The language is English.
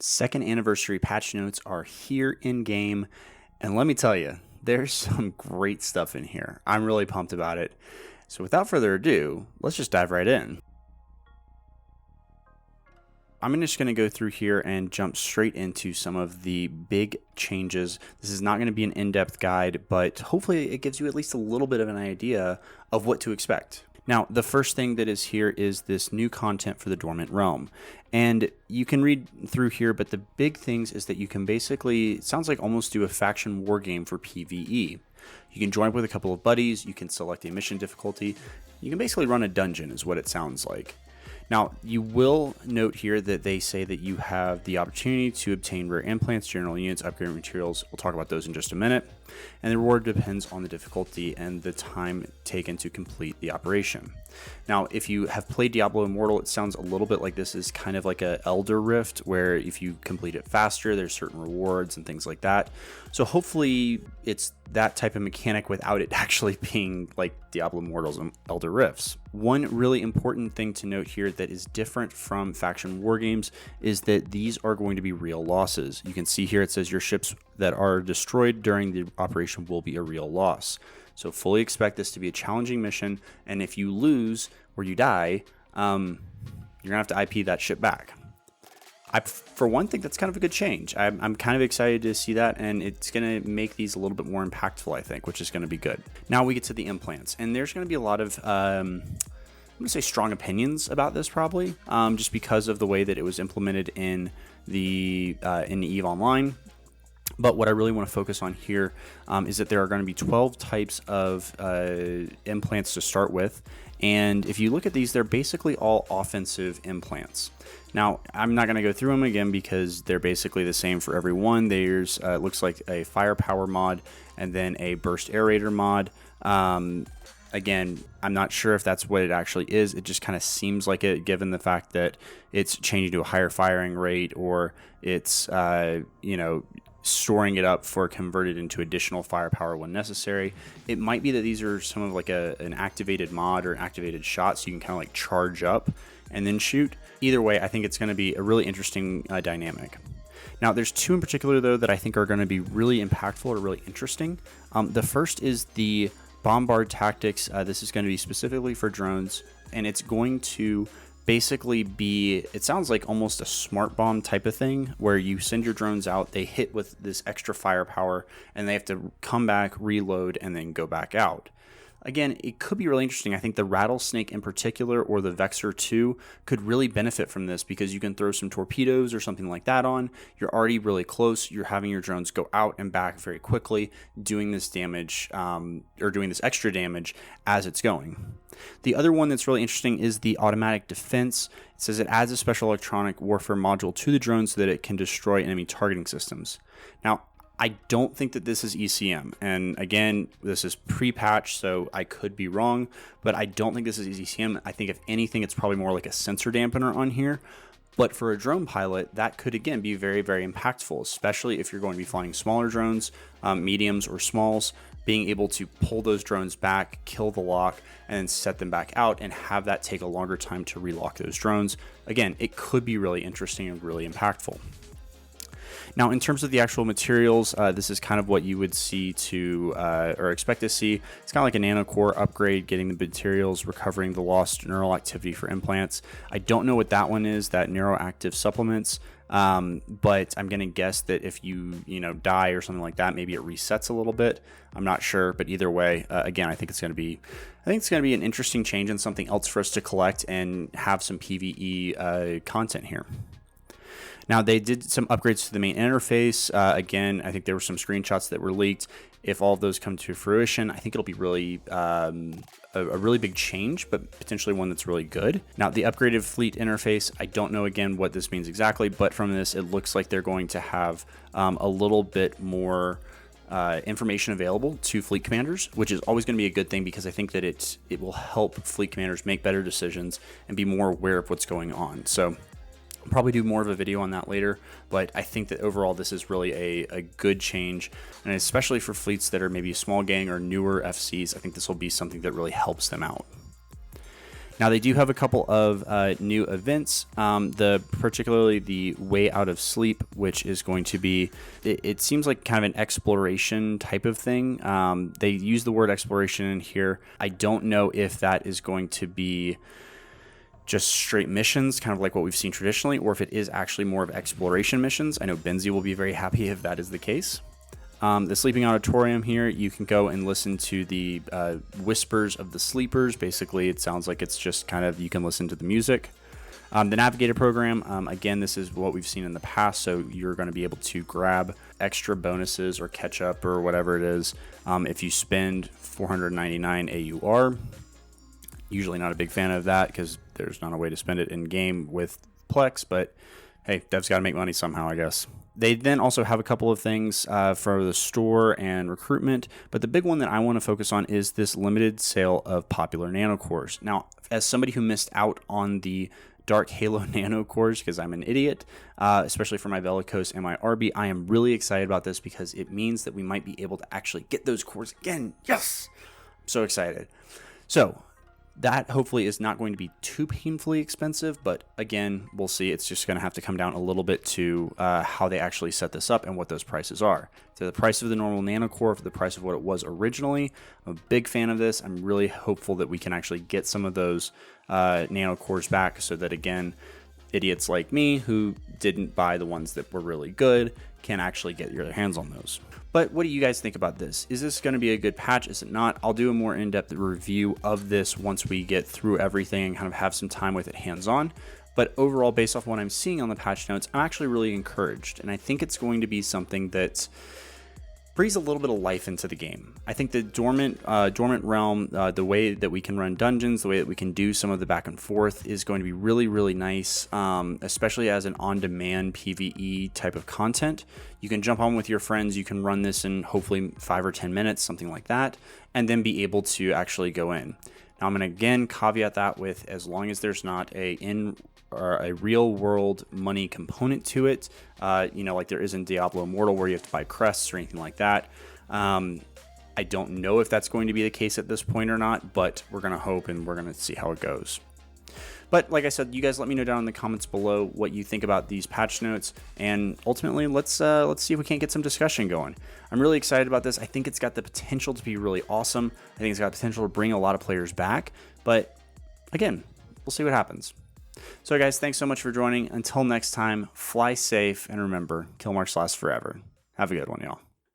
Second anniversary patch notes are here in game, and let me tell you, there's some great stuff in here. I'm really pumped about it. So without further ado, let's just dive right in. I'm just going to go through here and jump straight into some of the big changes. This is not going to be an in-depth guide, but hopefully it gives you at least a little bit of an idea of what to expect. Now, the first thing that is here is this new content for the Dormant Realm. And you can read through here, but the big things is that you can basically, it sounds like almost do a faction war game for PvE. You can join up with a couple of buddies, you can select a mission difficulty, you can basically run a dungeon is what it sounds like. Now, you will note here that they say that you have the opportunity to obtain rare implants, general units, upgrade materials. We'll talk about those in just a minute. And the reward depends on the difficulty and the time taken to complete the operation. Now, if you have played Diablo Immortal, it sounds a little bit like this is kind of like a Elder Rift, where if you complete it faster, there's certain rewards and things like that. So hopefully it's that type of mechanic without it actually being like Diablo Immortal's and Elder Rifts. One really important thing to note here that is different from faction war games is that these are going to be real losses. You can see here it says your ships that are destroyed during the operation will be a real loss. So fully expect this to be a challenging mission, and if you lose or you die, you're gonna have to IP that ship back. I, for one, think that's kind of a good change. I'm kind of excited to see that, and it's going to make these a little bit more impactful, I think, which is going to be good. Now we get to the implants, and there's going to be a lot of, I'm going to say strong opinions about this probably, just because of the way that it was implemented in the EVE Online. But what I really want to focus on here is that there are going to be 12 types of implants to start with. And if you look at these, they're basically all offensive implants. Now, I'm not going to go through them again because they're basically the same for every one. There's, it looks like a firepower mod and then a burst aerator mod. Again, I'm not sure if that's what it actually is. It just kind of seems like it, given the fact that it's changing to a higher firing rate, or it's, storing it up for converted into additional firepower when necessary. It might be that these are some of like an activated mod or an activated shot, so you can kind of like charge up and then shoot. Either way, I think it's going to be a really interesting dynamic. Now, there's two in particular, though, that I think are going to be really impactful or really interesting. The first is the bombard tactics. This is going to be specifically for drones, and it's going to basically be, it sounds like almost a smart bomb type of thing, where you send your drones out, they hit with this extra firepower, and they have to come back, reload, and then go back out. Again, it could be really interesting. I think the Rattlesnake in particular, or the Vexor 2, could really benefit from this because you can throw some torpedoes or something like that on. You're already really close. You're having your drones go out and back very quickly, doing this damage, or doing this extra damage as it's going. The other one that's really interesting is the automatic defense. It says it adds a special electronic warfare module to the drone so that it can destroy enemy targeting systems. Now, I don't think that this is ECM, and again, this is pre-patch, so I could be wrong, but I don't think this is ECM. I think if anything, it's probably more like a sensor dampener on here. But for a drone pilot, that could again be very, very impactful, especially if you're going to be flying smaller drones, mediums or smalls, being able to pull those drones back, kill the lock, and then set them back out and have that take a longer time to relock those drones. Again, it could be really interesting and really impactful. Now, in terms of the actual materials, this is kind of what you would see or expect to see. It's kind of like a nanocore upgrade, getting the materials, recovering the lost neural activity for implants. I don't know what that one is, that neuroactive supplements, but I'm going to guess that if you die or something like that, maybe it resets a little bit. I'm not sure, but either way, again, I think it's going to be an interesting change and something else for us to collect and have some PvE content here. Now, they did some upgrades to the main interface. Again, I think there were some screenshots that were leaked. If all of those come to fruition, I think it'll be really a really big change, but potentially one that's really good. Now, the upgraded fleet interface, I don't know, again, what this means exactly, but from this, it looks like they're going to have a little bit more information available to fleet commanders, which is always going to be a good thing because I think that it will help fleet commanders make better decisions and be more aware of what's going on. So I'll probably do more of a video on that later, but I think that overall this is really a good change, and especially for fleets that are maybe a small gang or newer FCs, I think this will be something that really helps them out. Now they do have a couple of new events, particularly the Way Out of Sleep, which is going to be, it seems like kind of an exploration type of thing. They use the word exploration in here. I don't know if that is going to be just straight missions, kind of like what we've seen traditionally, or if it is actually more of exploration missions. I know Benzie will be very happy if that is the case. The Sleeping Auditorium here, you can go and listen to the whispers of the sleepers. Basically, it sounds like it's just kind of, you can listen to the music. The Navigator program, again, this is what we've seen in the past, so you're going to be able to grab extra bonuses or catch up or whatever it is if you spend 499 AUR. Usually not a big fan of that because there's not a way to spend it in game with Plex, but hey, devs got to make money somehow, I guess. They then also have a couple of things for the store and recruitment, but the big one that I want to focus on is this limited sale of popular nanocores. Now, as somebody who missed out on the Dark Halo nanocores because I'm an idiot, especially for my Velikos and my RB, I am really excited about this because it means that we might be able to actually get those cores again. Yes! I'm so excited. So that hopefully is not going to be too painfully expensive, but again, we'll see. It's just going to have to come down a little bit to how they actually set this up and what those prices are. So the price of the normal nanocore for the price of what it was originally. I'm a big fan of this. I'm really hopeful that we can actually get some of those nanocores back so that, again, idiots like me who didn't buy the ones that were really good can actually get their hands on those. But what do you guys think about this? Is this going to be a good patch? Is it not? I'll do a more in-depth review of this once we get through everything and kind of have some time with it hands-on. But overall, based off what I'm seeing on the patch notes, I'm actually really encouraged. And I think it's going to be something that breathes a little bit of life into the game. I think the Dormant Realm, the way that we can run dungeons, the way that we can do some of the back and forth is going to be really, really nice, especially as an on-demand PvE type of content. You can jump on with your friends, you can run this in hopefully 5 or 10 minutes, something like that, and then be able to actually go in. Now I'm going to again caveat that with as long as there's not a real world money component to it, like there is in Diablo Immortal where you have to buy crests or anything like that. I don't know if that's going to be the case at this point or not, but we're going to hope and we're going to see how it goes. But like I said, you guys let me know down in the comments below what you think about these patch notes, and ultimately let's see if we can't get some discussion going. I'm really excited about this. I think it's got the potential to be really awesome. I think it's got the potential to bring a lot of players back, but again, we'll see what happens. So guys, thanks so much for joining. Until next time, fly safe, and remember, kill marks last forever. Have a good one, y'all.